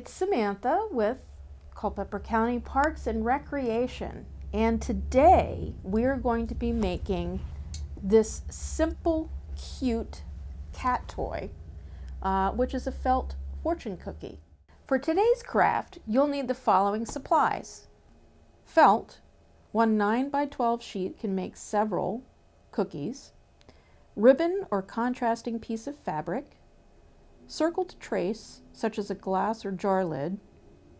It's Samantha with Culpeper County Parks and Recreation, and today we're going to be making this simple, cute cat toy, which is a felt fortune cookie. For today's craft, you'll need the following supplies. Felt, one 9 by 12 sheet can make several cookies. Ribbon or contrasting piece of fabric. Circle to trace, such as a glass or jar lid.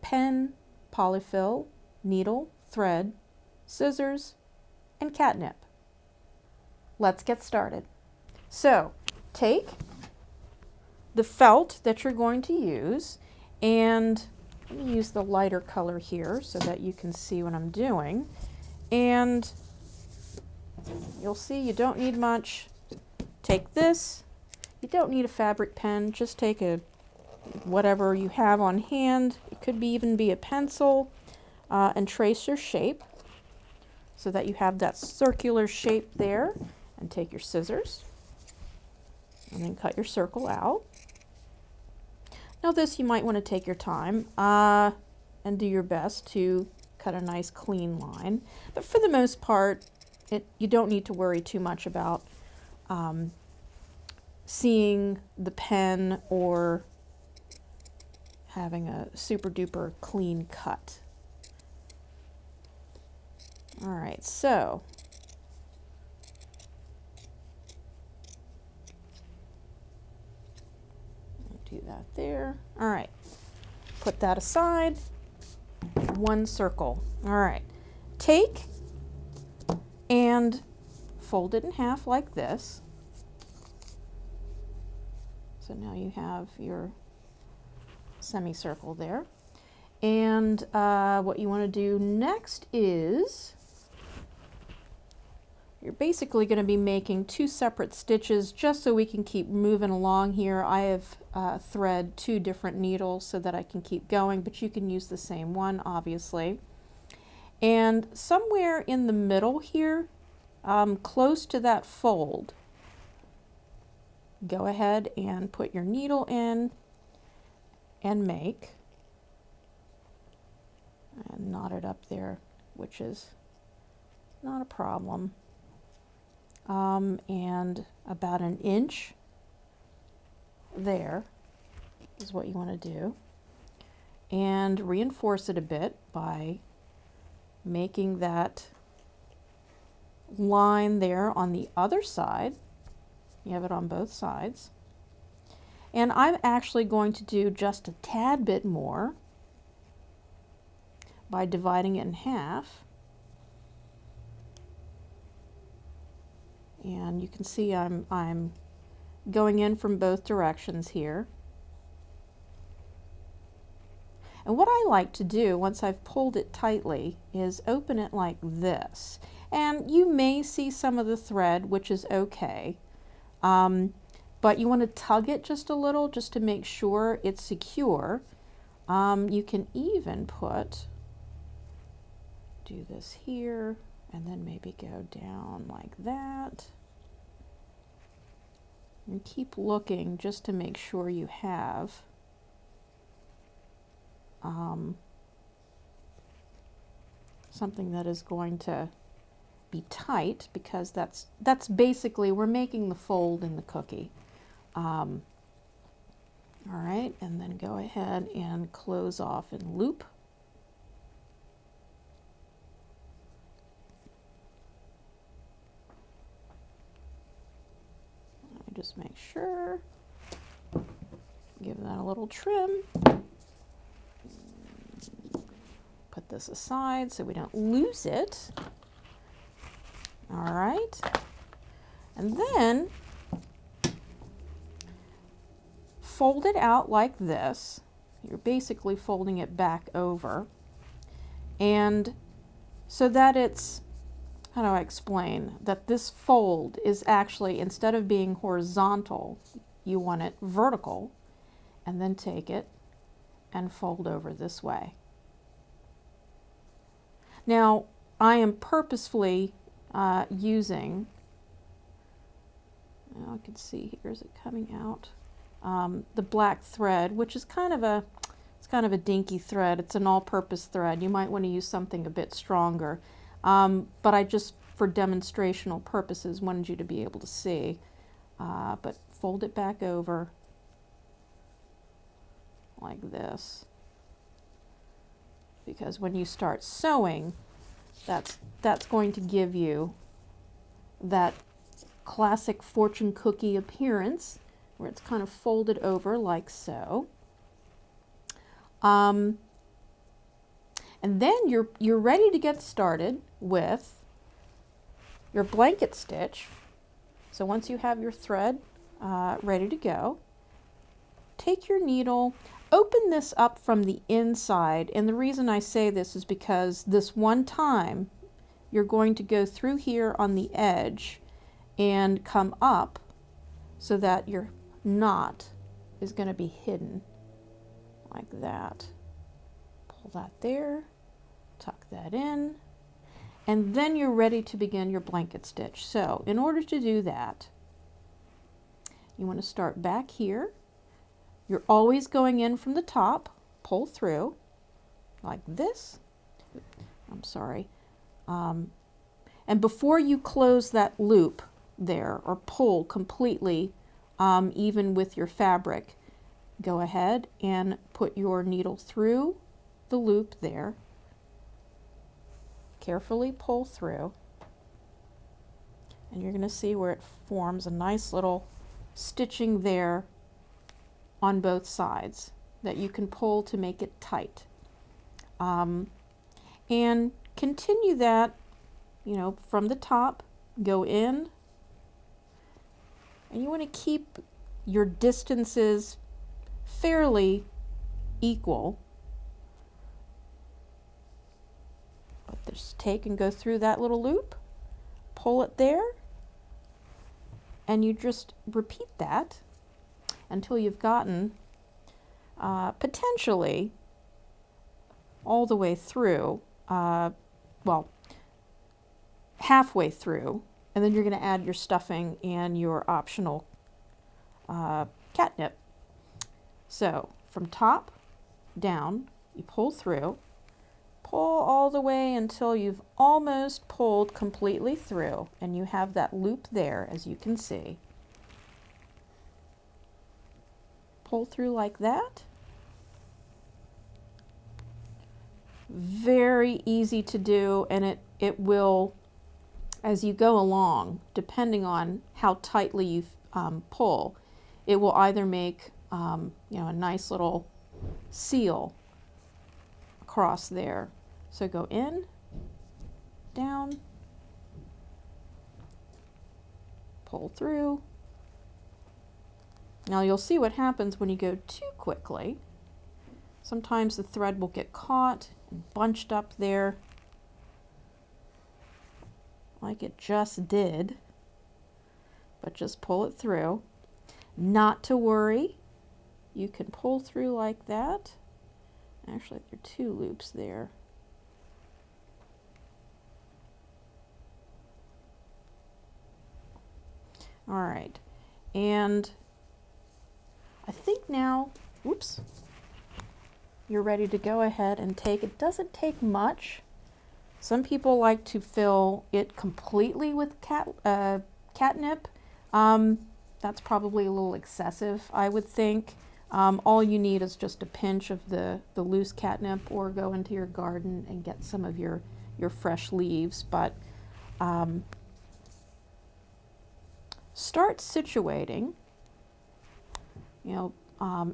Pen, polyfill, needle, thread, scissors, and catnip. Let's get started. So, take the felt that you're going to use, and let me use the lighter color here so that you can see what I'm doing. And you'll see you don't need much. Take this. You don't need a fabric pen. Just take whatever you have on hand. It could even be a pencil, and trace your shape so that you have that circular shape there. And take your scissors and then cut your circle out. Now this, you might want to take your time and do your best to cut a nice clean line. But for the most part, you don't need to worry too much about seeing the pen or having a super duper clean cut. All right, so do that there. All right, put that aside. One circle. All right, take and fold it in half like this. So now you have your semicircle there. And what you want to do next is you're basically going to be making two separate stitches just so we can keep moving along here. I have thread two different needles so that I can keep going, but you can use the same one, obviously. And somewhere in the middle here, close to that fold, go ahead and put your needle in and make, and knot it up there, which is not a problem. And about an inch there is what you want to do. And reinforce it a bit by making that line there on the other side. You have it on both sides. And I'm actually going to do just a tad bit more by dividing it in half. And you can see I'm going in from both directions here. And what I like to do once I've pulled it tightly is open it like this. And you may see some of the thread, which is okay. But you want to tug it just a little just to make sure it's secure. You can even do this here and then maybe go down like that. And keep looking just to make sure you have something that is going to be tight, because that's basically, we're making the fold in the cookie. All right, and then go ahead and close off and loop. Just make sure, give that a little trim. Put this aside so we don't lose it. All right, and then fold it out like this. You're basically folding it back over, and so that it's, how do I explain, that this fold is actually, instead of being horizontal, you want it vertical, and then take it and fold over this way. Now, I am purposefully using, now I can see here, is it coming out, the black thread, which is kind of a It's kind of a dinky thread. It's an all-purpose thread. You might want to use something a bit stronger. But I just, for demonstrational purposes, wanted you to be able to see. But fold it back over like this. Because when you start sewing, that's going to give you that classic fortune cookie appearance where it's kind of folded over like so. And then you're ready to get started with your blanket stitch. So once you have your thread ready to go, take your needle, open this up from the inside, and the reason I say this is because this one time you're going to go through here on the edge and come up so that your knot is going to be hidden like that. Pull that there, tuck that in, and then you're ready to begin your blanket stitch. So in order to do that, you want to start back here. You're always going in from the top, pull through like this. I'm sorry. And before you close that loop there or pull completely, even with your fabric, go ahead and put your needle through the loop there. Carefully pull through. And you're going to see where it forms a nice little stitching there on both sides that you can pull to make it tight. And continue that, from the top, go in, and you want to keep your distances fairly equal. But just take and go through that little loop, pull it there, and you just repeat that until you've gotten potentially all the way through, well, halfway through, and then you're going to add your stuffing and your optional catnip. So from top down, you pull through, pull all the way until you've almost pulled completely through, and you have that loop there, as you can see. Pull through like that. Very easy to do, and it will, as you go along, depending on how tightly you pull, it will either make a nice little seal across there. So go in, down, pull through. Now you'll see what happens when you go too quickly. Sometimes the thread will get caught and bunched up there like it just did, but just pull it through. Not to worry, you can pull through like that. Actually, there are two loops there. All right, and I think now, whoops, you're ready to go ahead and take, it doesn't take much. Some people like to fill it completely with catnip. That's probably a little excessive, I would think. All you need is just a pinch of the loose catnip, or go into your garden and get some of your fresh leaves. But start situating.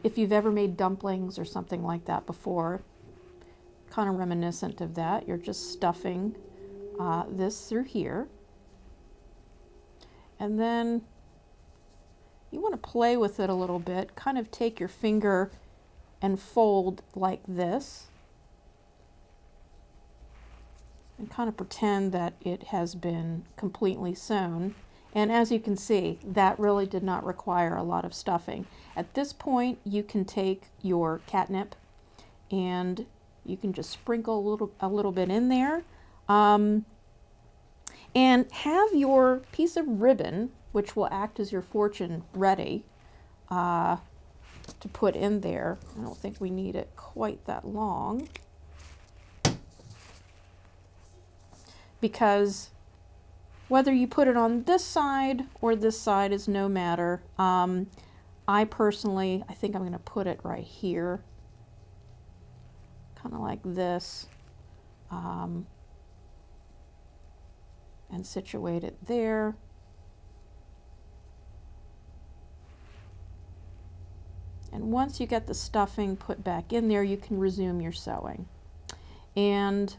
If you've ever made dumplings or something like that before, kind of reminiscent of that, you're just stuffing this through here. And then you want to play with it a little bit, kind of take your finger and fold like this, and kind of pretend that it has been completely sewn. And as you can see, that really did not require a lot of stuffing. At this point, you can take your catnip and you can just sprinkle a little bit in there. And have your piece of ribbon, which will act as your fortune, ready. to put in there. I don't think we need it quite that long, because whether you put it on this side or this side is no matter. I personally, I think I'm going to put it right here, kind of like this, and situate it there. And once you get the stuffing put back in there, you can resume your sewing. And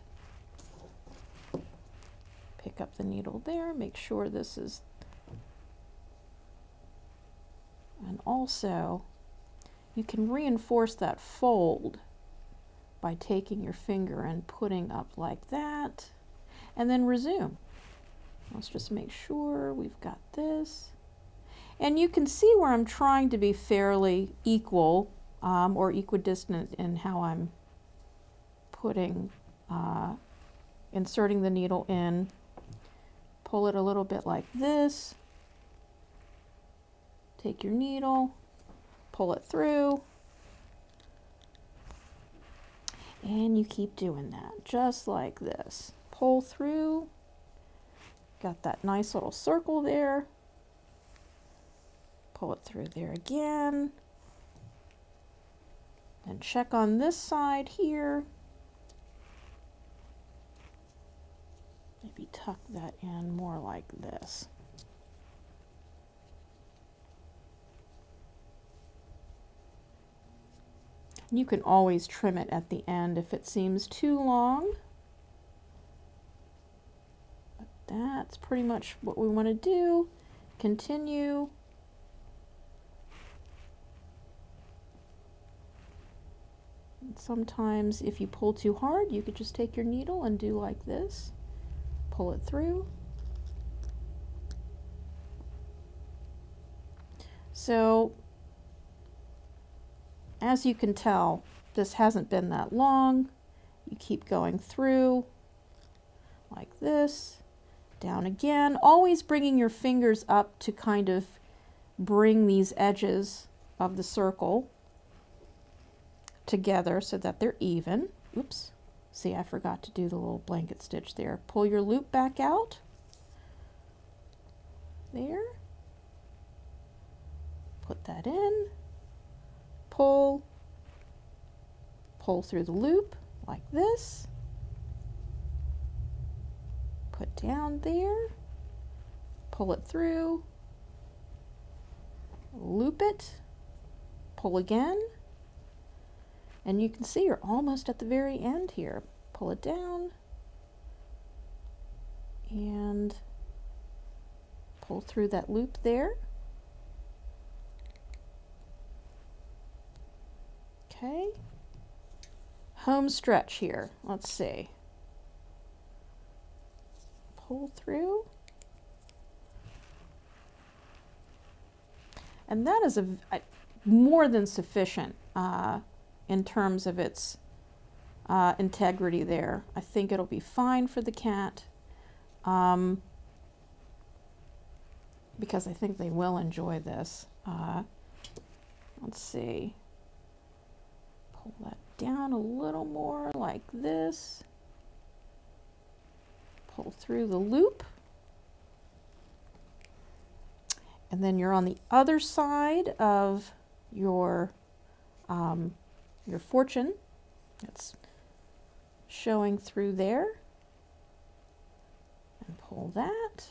pick up the needle there, make sure this is, and also you can reinforce that fold by taking your finger and putting up like that, and then resume. Let's just make sure we've got this. And you can see where I'm trying to be fairly equal or equidistant in how I'm putting, inserting the needle in. Pull it a little bit like this. Take your needle, pull it through, and you keep doing that, just like this. Pull through, got that nice little circle there. Pull it through there again. Then check on this side here. Maybe tuck that in more like this. You can always trim it at the end if it seems too long. But that's pretty much what we want to do. Continue. Sometimes if you pull too hard, you could just take your needle and do like this. Pull it through. So, as you can tell, this hasn't been that long. You keep going through like this, down again, always bringing your fingers up to kind of bring these edges of the circle together so that they're even. Oops, see, I forgot to do the little blanket stitch there. Pull your loop back out. There. Put that in. Pull. Pull through the loop like this. Put down there. Pull it through. Loop it. Pull again. And you can see you're almost at the very end here. Pull it down and pull through that loop there. Okay. Home stretch here. Let's see. Pull through. And that is more than sufficient in terms of its integrity there. I think it'll be fine for the cat because I think they will enjoy this. Let's see. Pull that down a little more like this. Pull through the loop. And then you're on the other side of your fortune. It's showing through there. And pull that.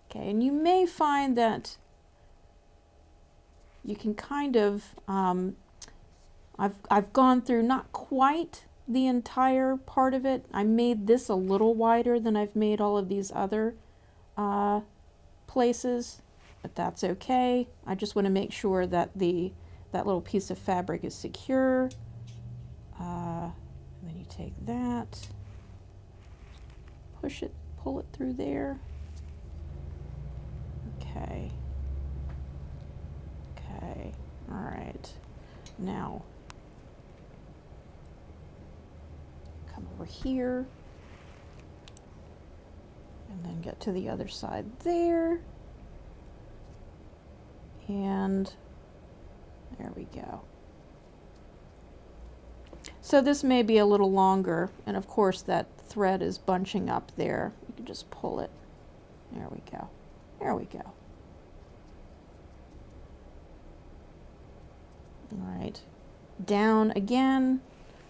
Okay, and you may find that you can kind of, I've gone through not quite the entire part of it. I made this a little wider than I've made all of these other places, but that's okay. I just want to make sure that that little piece of fabric is secure. And then you take that, push it, pull it through there. Okay. Okay, all right. Now, come over here and then get to the other side there. And there we go. So this may be a little longer, and of course that thread is bunching up there. You can just pull it. There we go. There we go. All right, down again.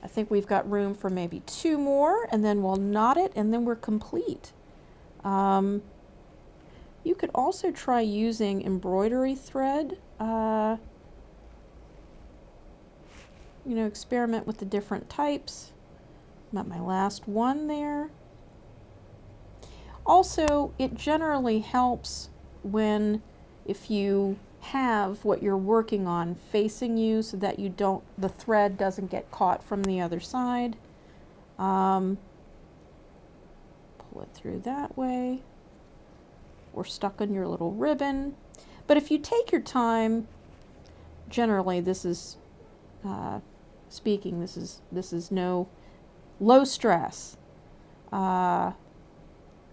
I think we've got room for maybe 2 more, and then we'll knot it, and then we're complete. You could also try using embroidery thread. You know, experiment with the different types. I'm at my last one there. Also, it generally helps when, if you have what you're working on facing you so that you don't, the thread doesn't get caught from the other side. Pull it through that way, or stuck on your little ribbon. But if you take your time, generally this is this is no low stress, and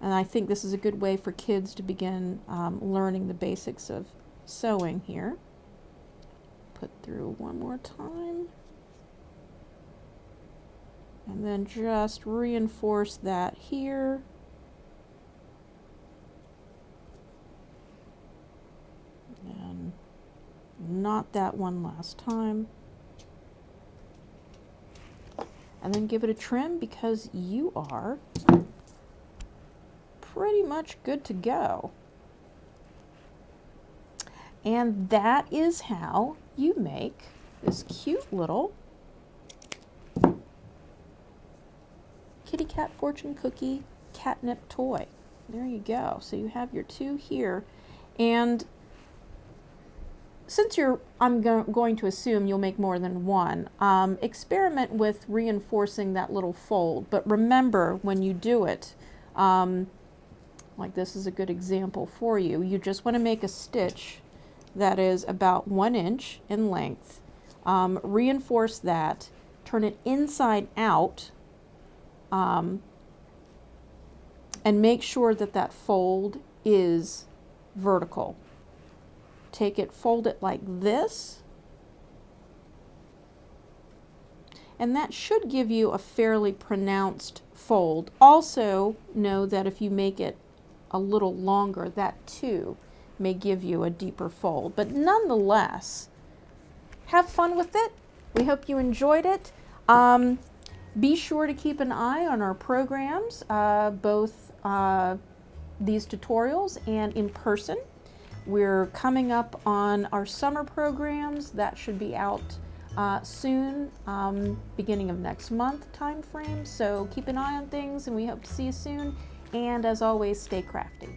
I think this is a good way for kids to begin learning the basics of sewing here. Put through one more time, and then just reinforce that here. And knot that one last time. And then give it a trim, because you are pretty much good to go. And that is how you make this cute little kitty cat fortune cookie catnip toy. There you go. So you have your 2 here. And since I'm going to assume you'll make more than one, experiment with reinforcing that little fold. But remember, when you do it, like this is a good example for you, you just want to make a stitch that is about 1 inch in length. Reinforce that, turn it inside out, and make sure that that fold is vertical. Take it, fold it like this, and that should give you a fairly pronounced fold. Also know that if you make it a little longer, that too may give you a deeper fold. But nonetheless, have fun with it. We hope you enjoyed it. Be sure to keep an eye on our programs, both these tutorials and in person. We're coming up on our summer programs. That should be out soon, beginning of next month time frame. So keep an eye on things, and we hope to see you soon. And as always, stay crafty.